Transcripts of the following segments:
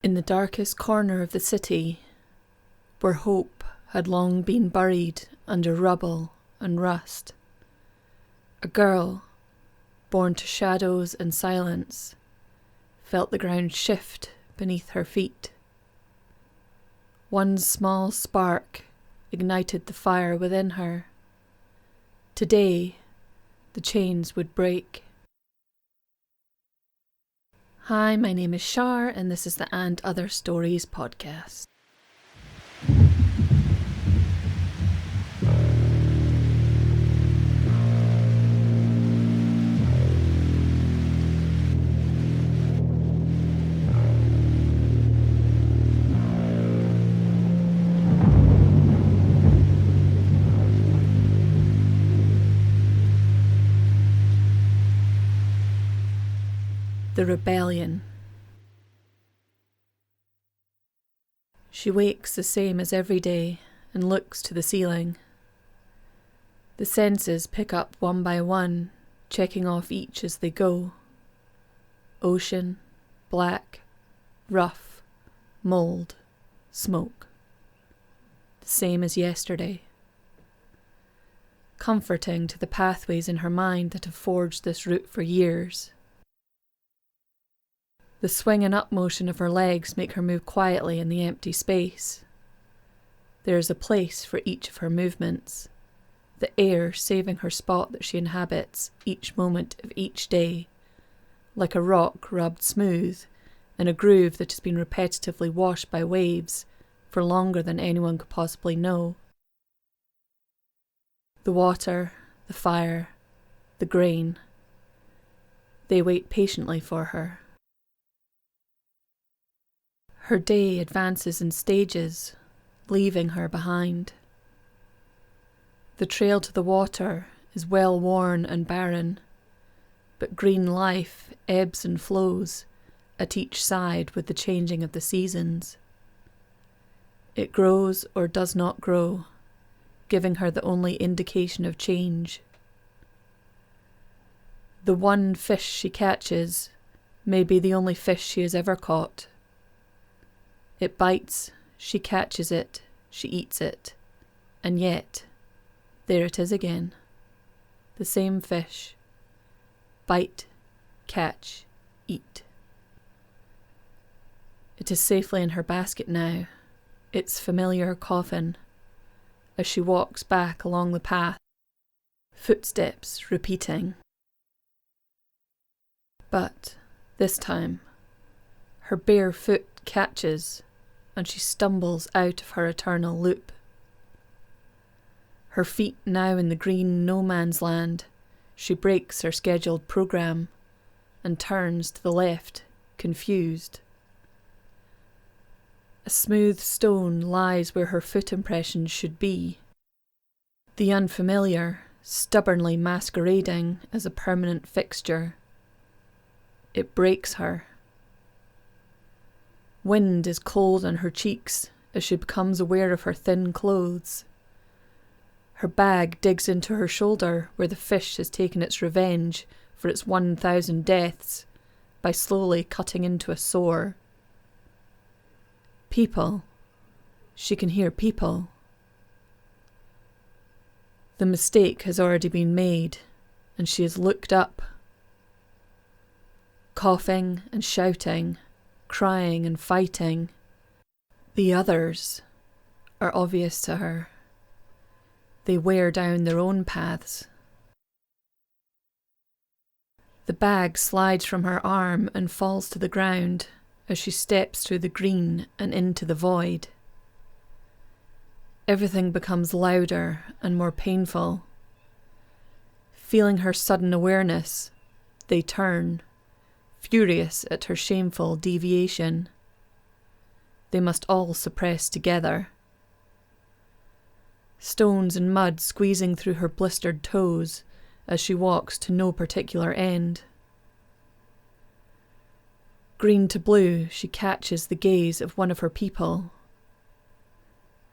In the darkest corner of the city, where hope had long been buried under rubble and rust, a girl, born to shadows and silence, felt the ground shift beneath her feet. One small spark ignited the fire within her. Today, the chains would break. Hi, my name is Shar, and this is the And Other Stories podcast. The Rebellion. She wakes the same as every day and looks to the ceiling. The senses pick up one by one, checking off each as they go. Ocean, black, rough, mould, smoke. The same as yesterday. Comforting to the pathways in her mind that have forged this route for years. The swing and up motion of her legs make her move quietly in the empty space. There is a place for each of her movements, the air saving her spot that she inhabits each moment of each day, like a rock rubbed smooth in a groove that has been repetitively washed by waves for longer than anyone could possibly know. The water, the fire, the grain, they wait patiently for her. Her day advances in stages, leaving her behind. The trail to the water is well worn and barren, but green life ebbs and flows at each side with the changing of the seasons. It grows or does not grow, giving her the only indication of change. The one fish she catches may be the only fish she has ever caught. It bites, she catches it, she eats it, and yet, there it is again. The same fish. Bite, catch, eat. It is safely in her basket now, its familiar coffin, as she walks back along the path, footsteps repeating. But, this time, her bare foot catches, and she stumbles out of her eternal loop. Her feet now in the green no-man's land, she breaks her scheduled programme and turns to the left, confused. A smooth stone lies where her foot impressions should be. The unfamiliar, stubbornly masquerading as a permanent fixture. It breaks her. Wind is cold on her cheeks as she becomes aware of her thin clothes. Her bag digs into her shoulder where the fish has taken its revenge for its 1,000 deaths by slowly cutting into a sore. People. She can hear people. The mistake has already been made, and she has looked up. Coughing and shouting, crying and fighting. The others are obvious to her. They wear down their own paths. The bag slides from her arm and falls to the ground as she steps through the green and into the void. Everything becomes louder and more painful. Feeling her sudden awareness, they turn, furious at her shameful deviation. They must all suppress together. Stones and mud squeezing through her blistered toes as she walks to no particular end. Green to blue, she catches the gaze of one of her people.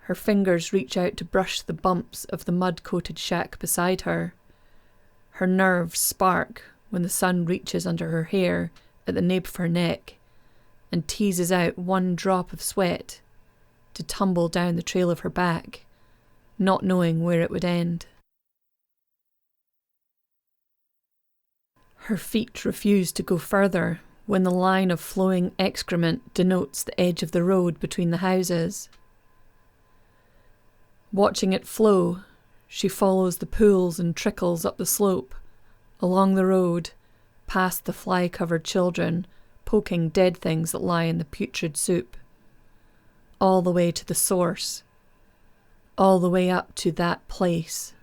Her fingers reach out to brush the bumps of the mud-coated shack beside her. Her nerves spark when the sun reaches under her hair at the nape of her neck and teases out one drop of sweat to tumble down the trail of her back, not knowing where it would end. Her feet refuse to go further when the line of flowing excrement denotes the edge of the road between the houses. Watching it flow, she follows the pools and trickles up the slope, along the road, past the fly-covered children, poking dead things that lie in the putrid soup, all the way to the source, all the way up to that place.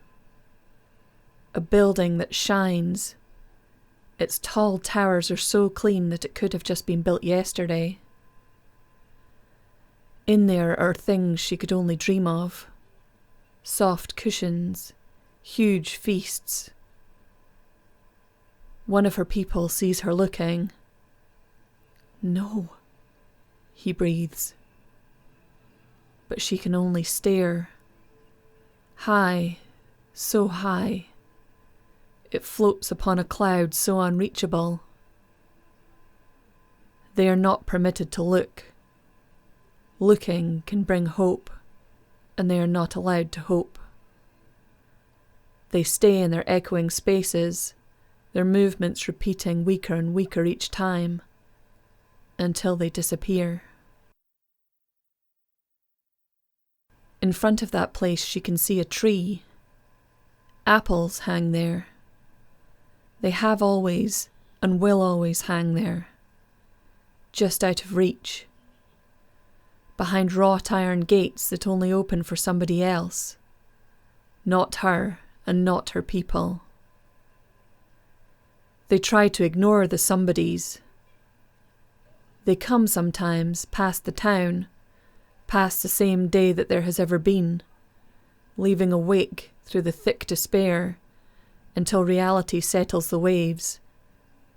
A building that shines. Its tall towers are so clean that it could have just been built yesterday. In there are things she could only dream of. Soft cushions, huge feasts. One of her people sees her looking. "No," he breathes. But she can only stare. High, so high. It floats upon a cloud so unreachable. They are not permitted to look. Looking can bring hope, and they are not allowed to hope. They stay in their echoing spaces, their movements repeating weaker and weaker each time, until they disappear. In front of that place she can see a tree. Apples hang there. They have always and will always hang there, just out of reach, behind wrought iron gates that only open for somebody else, not her and not her people. They try to ignore the somebodies. They come sometimes past the town, past the same day that there has ever been, leaving a wake through the thick despair until reality settles the waves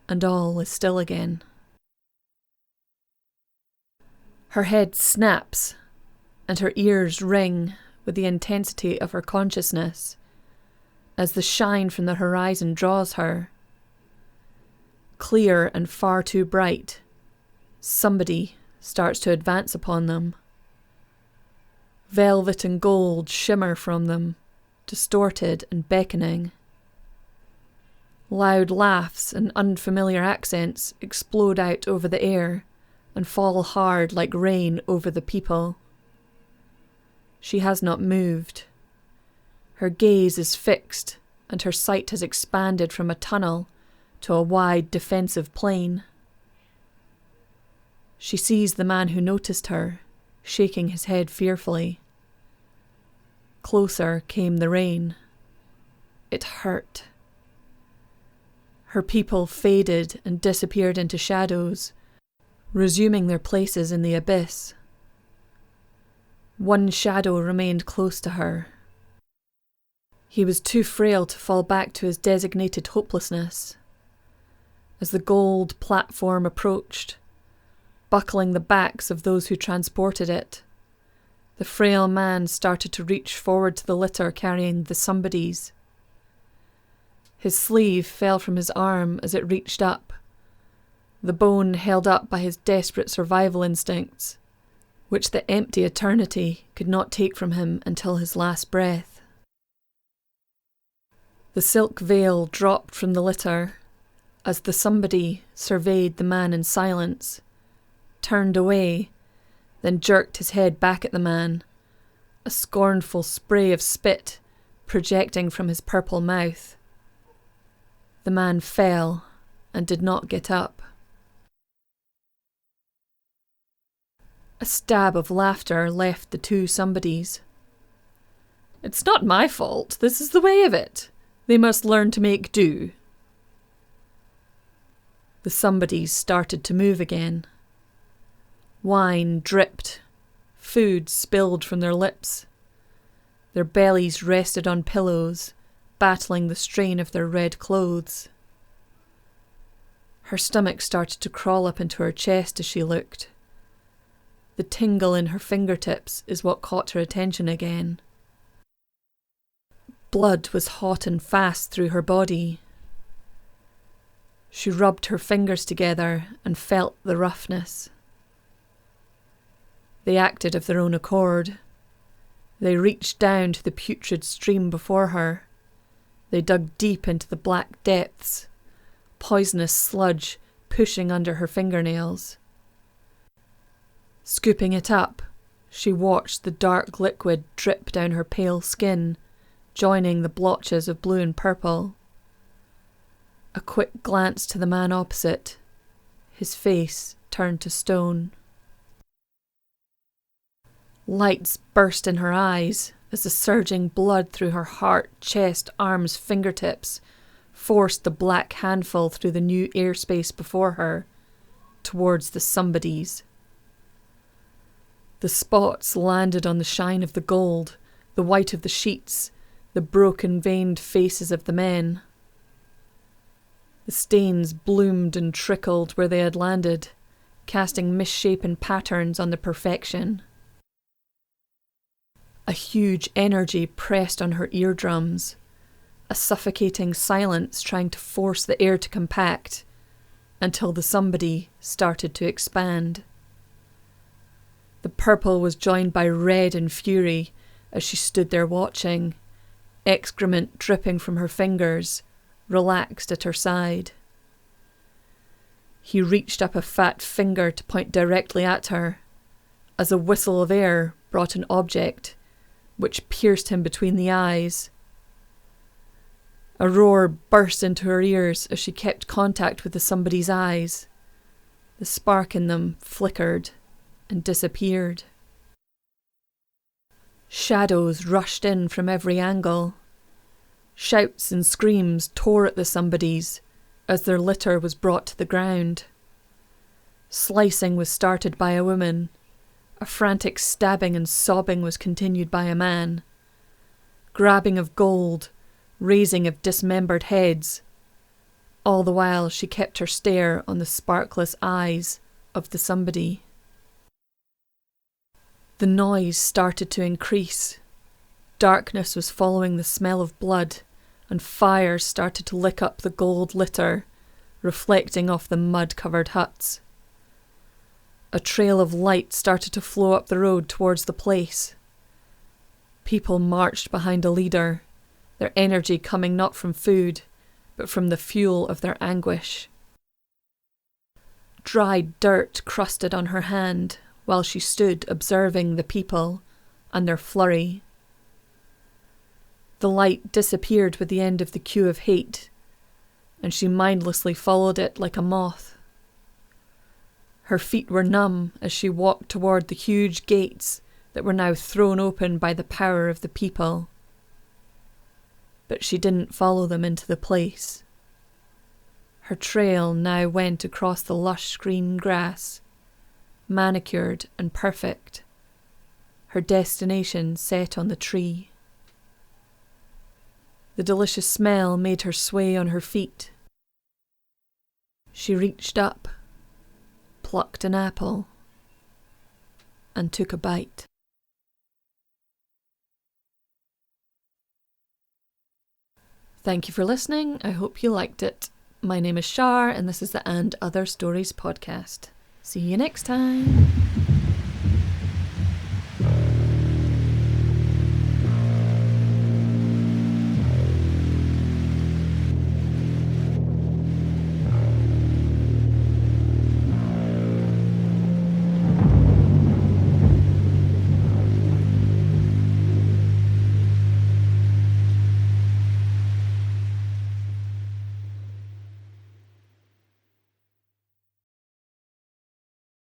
and all is still again. Her head snaps and her ears ring with the intensity of her consciousness as the shine from the horizon draws her. Clear and far too bright, somebody starts to advance upon them. Velvet and gold shimmer from them, distorted and beckoning. Loud laughs and unfamiliar accents explode out over the air and fall hard like rain over the people. She has not moved. Her gaze is fixed, and her sight has expanded from a tunnel to a wide defensive plain. She sees the man who noticed her, shaking his head fearfully. Closer came the rain. It hurt. Her people faded and disappeared into shadows, resuming their places in the abyss. One shadow remained close to her. He was too frail to fall back to his designated hopelessness. As the gold platform approached, buckling the backs of those who transported it, the frail man started to reach forward to the litter carrying the somebodies. His sleeve fell from his arm as it reached up, the bone held up by his desperate survival instincts, which the empty eternity could not take from him until his last breath. The silk veil dropped from the litter as the somebody surveyed the man in silence, turned away, then jerked his head back at the man, a scornful spray of spit projecting from his purple mouth. The man fell and did not get up. A stab of laughter left the two somebodies. "It's not my fault. This is the way of it. They must learn to make do." The somebodies started to move again. Wine dripped. Food spilled from their lips. Their bellies rested on pillows, battling the strain of their red clothes. Her stomach started to crawl up into her chest as she looked. The tingle in her fingertips is what caught her attention again. Blood was hot and fast through her body. She rubbed her fingers together and felt the roughness. They acted of their own accord. They reached down to the putrid stream before her. They dug deep into the black depths, poisonous sludge pushing under her fingernails. Scooping it up, she watched the dark liquid drip down her pale skin, joining the blotches of blue and purple. A quick glance to the man opposite. His face turned to stone. Lights burst in her eyes as the surging blood through her heart, chest, arms, fingertips forced the black handful through the new airspace before her, towards the somebodies. The spots landed on the shine of the gold, the white of the sheets, the broken veined faces of the men. The stains bloomed and trickled where they had landed, casting misshapen patterns on the perfection. A huge energy pressed on her eardrums, a suffocating silence trying to force the air to compact, until the somebody started to expand. The purple was joined by red and fury as she stood there watching, excrement dripping from her fingers, relaxed at her side. He reached up a fat finger to point directly at her, as a whistle of air brought an object, which pierced him between the eyes. A roar burst into her ears as she kept contact with the somebody's eyes. The spark in them flickered and disappeared. Shadows rushed in from every angle. Shouts and screams tore at the somebodies as their litter was brought to the ground. Slicing was started by a woman. A frantic stabbing and sobbing was continued by a man. Grabbing of gold, raising of dismembered heads. All the while she kept her stare on the sparkless eyes of the somebody. The noise started to increase. Darkness was following the smell of blood, and fire started to lick up the gold litter, reflecting off the mud-covered huts. A trail of light started to flow up the road towards the place. People marched behind a leader, their energy coming not from food, but from the fuel of their anguish. Dried dirt crusted on her hand while she stood observing the people and their flurry. The light disappeared with the end of the queue of hate, and she mindlessly followed it like a moth. Her feet were numb as she walked toward the huge gates that were now thrown open by the power of the people. But she didn't follow them into the place. Her trail now went across the lush green grass, manicured and perfect, her destination set on the tree. The delicious smell made her sway on her feet. She reached up, plucked an apple, and took a bite. Thank you for listening. I hope you liked it. My name is Shar, and this is the And Other Stories podcast. See you next time.